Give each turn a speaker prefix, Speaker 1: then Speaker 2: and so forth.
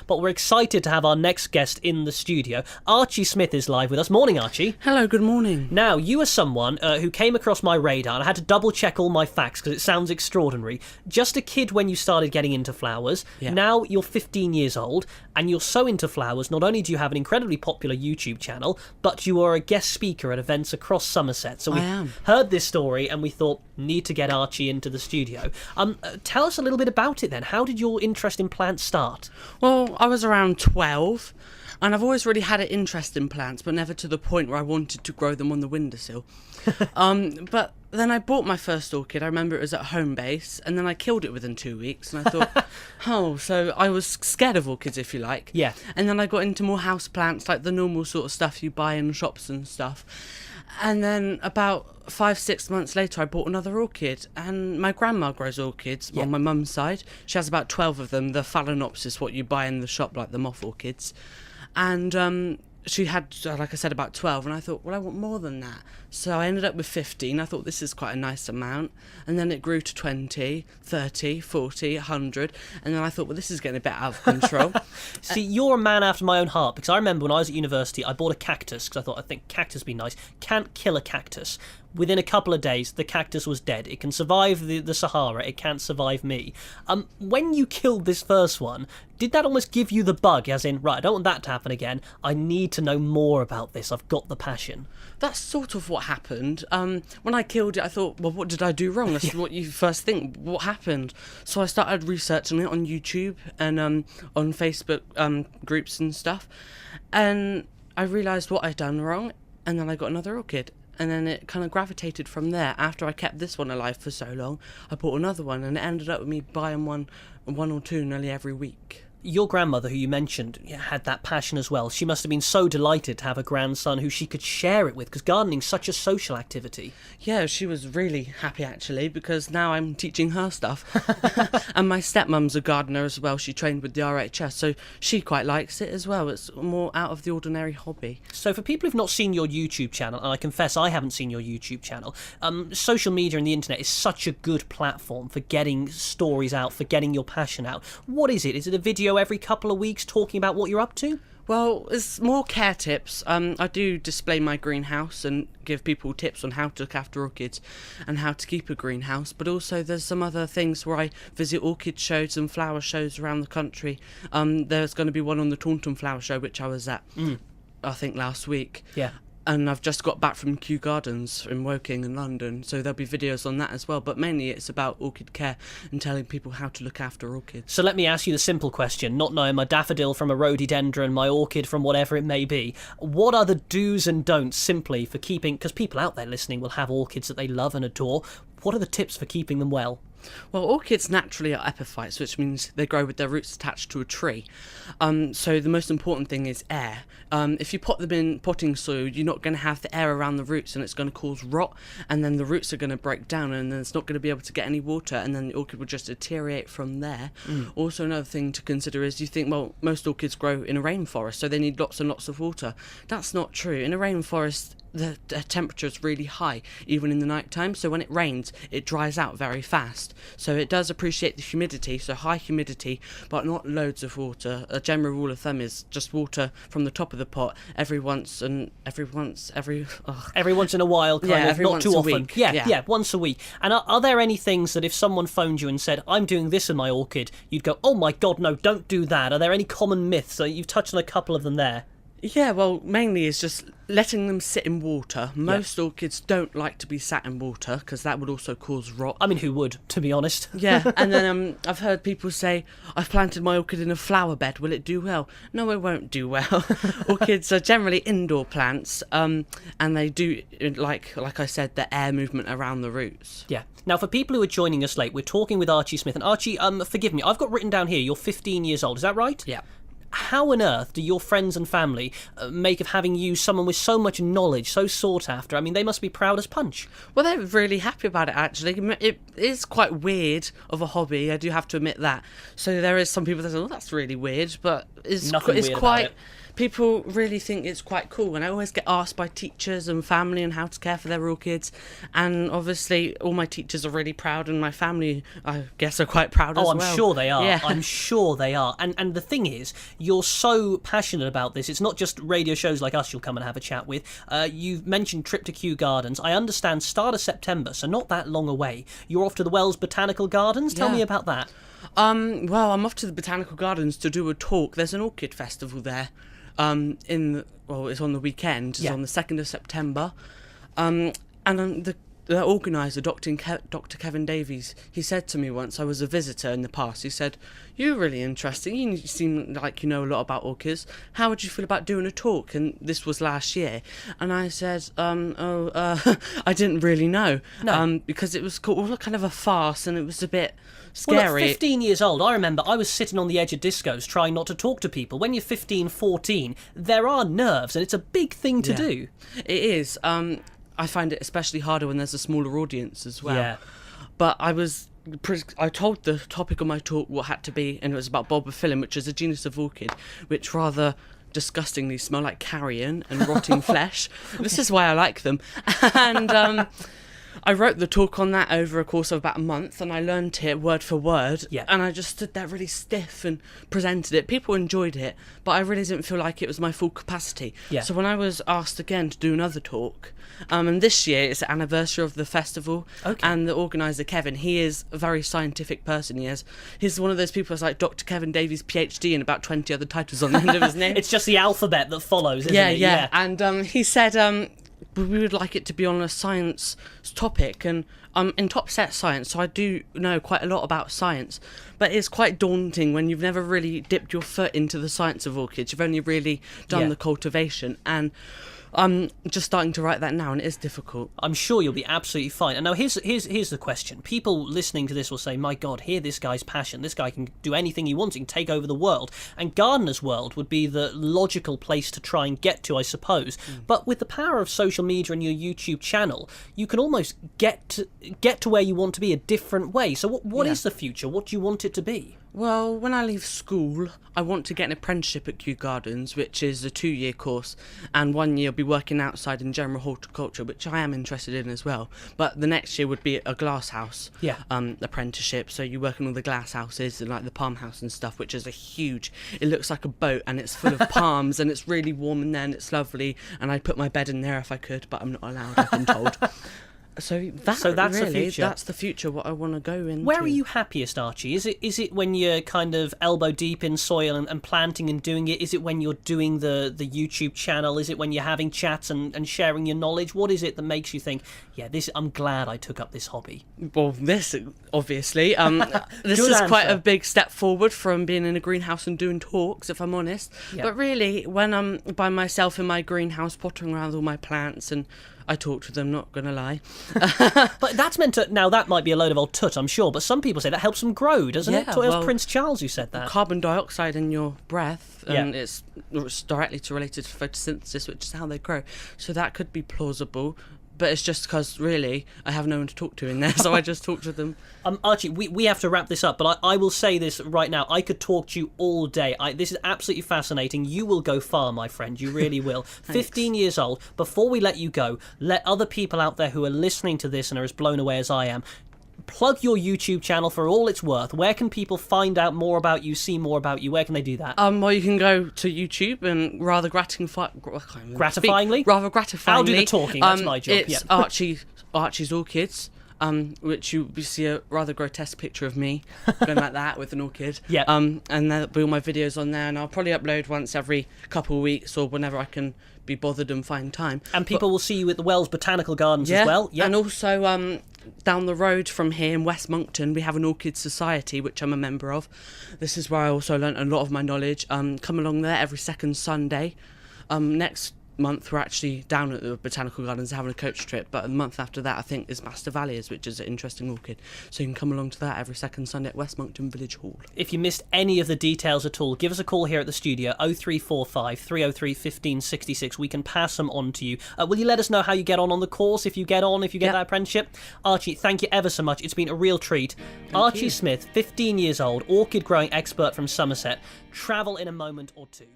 Speaker 1: but we're excited to have our next guest in the studio. Archie Smith is live with us. Morning, Archie.
Speaker 2: Hello, good morning.
Speaker 1: Now, you are someone who came across my radar, and I had to double-check all my facts because it sounds extraordinary. Just a kid when you started getting into flowers.
Speaker 2: Yeah.
Speaker 1: Now you're 15 years old, and you're so into flowers, not only do you have an incredibly popular YouTube channel, but you are a guest speaker at events across Somerset. So we heard this story, and we thought, need to get Archie into the studio. Tell us a little bit about it then. How did your interest in plants start?
Speaker 2: Well, I was around 12, and I've always really had an interest in plants, but never to the point where I wanted to grow them on the windowsill. But then I bought my first orchid. I remember it was at home base, and then I killed it within 2 weeks, and I thought, so I was scared of orchids, if you like.
Speaker 1: Yeah.
Speaker 2: And then I got into more house plants, like the normal sort of stuff you buy in shops and stuff. And then about 5-6 months later, I bought another orchid, and my grandma grows orchids on my mum's side. She has about 12 of them, the phalaenopsis, what you buy in the shop, like the moth orchids. And she had, like I said, about 12, and I thought, well, I want more than that. So I ended up with 15. I thought this is quite a nice amount. And then it grew to 20, 30, 40, 100. And then I thought, well, this is getting a bit out of control.
Speaker 1: See, you're a man after my own heart, because I remember when I was at university, I bought a cactus, because I think cactus would be nice. Can't kill a cactus. Within a couple of days, the cactus was dead. It can survive the Sahara. It can't survive me. When you killed this first one, did that almost give you the bug, as in, right, I don't want that to happen again. I need to know more about this. I've got the passion.
Speaker 2: That's sort of what happened. When I killed it, I thought, well, what did I do wrong? That's what you first think. What happened? So I started researching it on YouTube and on Facebook groups and stuff. And I realised what I'd done wrong. And then I got another orchid. And then it kind of gravitated from there. After I kept this one alive for so long, I bought another one, and it ended up with me buying one or two nearly every week.
Speaker 1: Your grandmother, who you mentioned, had that passion as well. She must have been so delighted to have a grandson who she could share it with, because gardening's such a social activity.
Speaker 2: Yeah, she was really happy, actually, because now I'm teaching her stuff. And my stepmom's a gardener as well. She trained with the RHS, so she quite likes it as well. It's more out of the ordinary hobby.
Speaker 1: So for people who've not seen your YouTube channel, and I confess I haven't seen your YouTube channel, social media and the internet is such a good platform for getting stories out, for getting your passion out. What is it? Is it a video every couple of weeks talking about what you're up to?
Speaker 2: Well, it's more care tips. I do display my greenhouse and give people tips on how to look after orchids and how to keep a greenhouse, but also there's some other things where I visit orchid shows and flower shows around the country. There's going to be one on the Taunton Flower Show, which I was at, I think, last week.
Speaker 1: Yeah.
Speaker 2: And I've just got back from Kew Gardens in Woking in London, so there'll be videos on that as well. But mainly it's about orchid care and telling people how to look after orchids.
Speaker 1: So let me ask you the simple question, not knowing my daffodil from a rhododendron, my orchid from whatever it may be. What are the do's and don'ts simply for keeping, because people out there listening will have orchids that they love and adore. What are the tips for keeping them well?
Speaker 2: Well, orchids naturally are epiphytes, which means they grow with their roots attached to a tree. So the most important thing is air. If you pot them in potting soil, you're not going to have the air around the roots, and it's going to cause rot, and then the roots are going to break down, and then it's not going to be able to get any water, and then the orchid will just deteriorate from there. Also, another thing to consider is you think, well, most orchids grow in a rainforest, so they need lots and lots of water. That's not true. In a rainforest, the temperature is really high, even in the night time, so when it rains, it dries out very fast. So it does appreciate the humidity, so high humidity, but not loads of water. A general rule of thumb is just water from the top of the pot every once in a while, not too often.
Speaker 1: Week. Yeah, once a week. And are there any things that if someone phoned you and said, I'm doing this in my orchid, you'd go, oh my God, no, don't do that? Are there any common myths? You've touched on a couple of them there.
Speaker 2: Yeah, well, mainly it's just letting them sit in water. Most orchids don't like to be sat in water because that would also cause rot.
Speaker 1: I mean, who would, to be honest?
Speaker 2: Yeah, and then I've heard people say, I've planted my orchid in a flower bed, will it do well? No, it won't do well. Orchids are generally indoor plants, and they do, like I said, the air movement around the roots.
Speaker 1: Yeah. Now, for people who are joining us late, we're talking with Archie Smith. And Archie, forgive me, I've got written down here, you're 15 years old, is that right?
Speaker 2: Yeah.
Speaker 1: How on earth do your friends and family make of having you someone with so much knowledge, so sought after? I mean, they must be proud as punch.
Speaker 2: Well, they're really happy about it, actually. It is quite weird of a hobby, I do have to admit that. So there is some people that say, oh, that's really weird, but it's quite... people really think it's quite cool, and I always get asked by teachers and family on how to care for their orchids, and obviously all my teachers are really proud, and my family, I guess, are quite proud as well.
Speaker 1: Oh, I'm sure they are.
Speaker 2: Yeah.
Speaker 1: I'm sure they are. And the thing is, you're so passionate about this. It's not just radio shows like us you'll come and have a chat with. You've mentioned trip to Kew Gardens. I understand start of September, so not that long away. You're off to the Wells Botanical Gardens. Tell me about that.
Speaker 2: Well, I'm off to the Botanical Gardens to do a talk. There's an orchid festival there. It's on the weekend. It's on the 2nd of September. The organiser, Dr. Kevin Davies, he said to me once, I was a visitor in the past, he said, "You're really interesting, you seem like you know a lot about orchids. How would you feel about doing a talk?" And this was last year. And I said, I didn't really know.
Speaker 1: No.
Speaker 2: Because it was kind of a farce, and it was a bit scary.
Speaker 1: Well, at 15 years old, I remember I was sitting on the edge of discos trying not to talk to people. When you're 15, 14, there are nerves, and it's a big thing to do.
Speaker 2: It is. I find it especially harder when there's a smaller audience as well.
Speaker 1: Yeah.
Speaker 2: But I told the topic of my talk what had to be, and it was about bulbophyllum, which is a genus of orchid, which rather disgustingly smell like carrion and rotting flesh. This is why I like them. And I wrote the talk on that over a course of about a month, and I learned it word for word.
Speaker 1: Yeah.
Speaker 2: And I just stood there really stiff and presented it. People enjoyed it, but I really didn't feel like it was my full capacity.
Speaker 1: Yeah.
Speaker 2: So when I was asked again to do another talk, and this year it's the anniversary of the festival, and the organiser Kevin, he is a very scientific person. He's one of those people who's like Dr. Kevin Davies PhD and about 20 other titles on the end of his name.
Speaker 1: It's just the alphabet that follows, isn't it?
Speaker 2: Yeah. And he said we would like it to be on a science topic, and I'm in top set science, so I do know quite a lot about science, but it's quite daunting when you've never really dipped your foot into the science of orchids. You've only really done the cultivation, and I'm just starting to write that now, and it is difficult.
Speaker 1: I'm sure you'll be absolutely fine. And now here's the question. People listening to this will say, my God, hear this guy's passion. This guy can do anything he wants. He can take over the world. And Gardener's World would be the logical place to try and get to, I suppose. But with the power of social media and your YouTube channel, you can almost get to where you want to be a different way. So what is the future? What do you want it to be?
Speaker 2: Well, when I leave school, I want to get an apprenticeship at Kew Gardens, which is a 2-year course, and 1 year I'll be working outside in general horticulture, which I am interested in as well. But the next year would be a glasshouse apprenticeship, so you work in all the glass houses and like the palm house and stuff, which is it looks like a boat, and it's full of palms, and it's really warm in there, and it's lovely, and I'd put my bed in there if I could, but I'm not allowed, I've been told. So that's really, the future. That's the future, what I want to go into.
Speaker 1: Where are you happiest, Archie? Is it when you're kind of elbow deep in soil and planting and doing it? Is it when you're doing the YouTube channel? Is it when you're having chats and sharing your knowledge? What is it that makes you think, I'm glad I took up this hobby?
Speaker 2: Well, this, obviously. This
Speaker 1: Good
Speaker 2: is
Speaker 1: answer.
Speaker 2: quite a big step forward from being in a greenhouse and doing talks, if I'm honest.
Speaker 1: Yeah.
Speaker 2: But really, when I'm by myself in my greenhouse, pottering around with all my plants, and I talk to them, not gonna lie.
Speaker 1: But that's meant to... Now, that might be a load of old tut, I'm sure, but some people say that helps them grow, doesn't it? It was Prince Charles who said that.
Speaker 2: Carbon dioxide in your breath, and it's directly related to photosynthesis, which is how they grow. So that could be plausible. But it's just because, really, I have no one to talk to in there, so I just talk to them.
Speaker 1: Archie, we have to wrap this up, but I will say this right now. I could talk to you all day. This is absolutely fascinating. You will go far, my friend. You really will. 15 years old. Before we let you go, let other people out there who are listening to this and are as blown away as I am, plug your YouTube channel for all it's worth. Where can people find out more about you, see more about you? Where can they do that?
Speaker 2: Well, you can go to YouTube and rather
Speaker 1: gratifyingly.
Speaker 2: I'll
Speaker 1: do the talking. That's my job.
Speaker 2: It's Archie's Orchids, which you see a rather grotesque picture of me going like that with an orchid.
Speaker 1: Yeah.
Speaker 2: And there'll be all my videos on there, and I'll probably upload once every couple of weeks or whenever I can be bothered and find time.
Speaker 1: And people will see you at the Wells Botanical Gardens as well. Yeah.
Speaker 2: And also down the road from here in West Monkton, we have an Orchid Society, which I'm a member of. This is where I also learnt a lot of my knowledge. Come along there every second Sunday. Next month we're actually down at the Botanical Gardens having a coach trip, but the month after that I think is Masdevallias, which is an interesting orchid, so you can come along to that every second Sunday at West Monkton Village Hall.
Speaker 1: If you missed any of the details at all, give us a call here at the studio, 0345 303 1566. We can pass them on to you. Will you let us know how you get on the course, if you get that apprenticeship? Archie, thank you ever so much. It's been a real treat. Archie Smith, 15 years old, orchid growing expert from Somerset. Travel in a moment or two.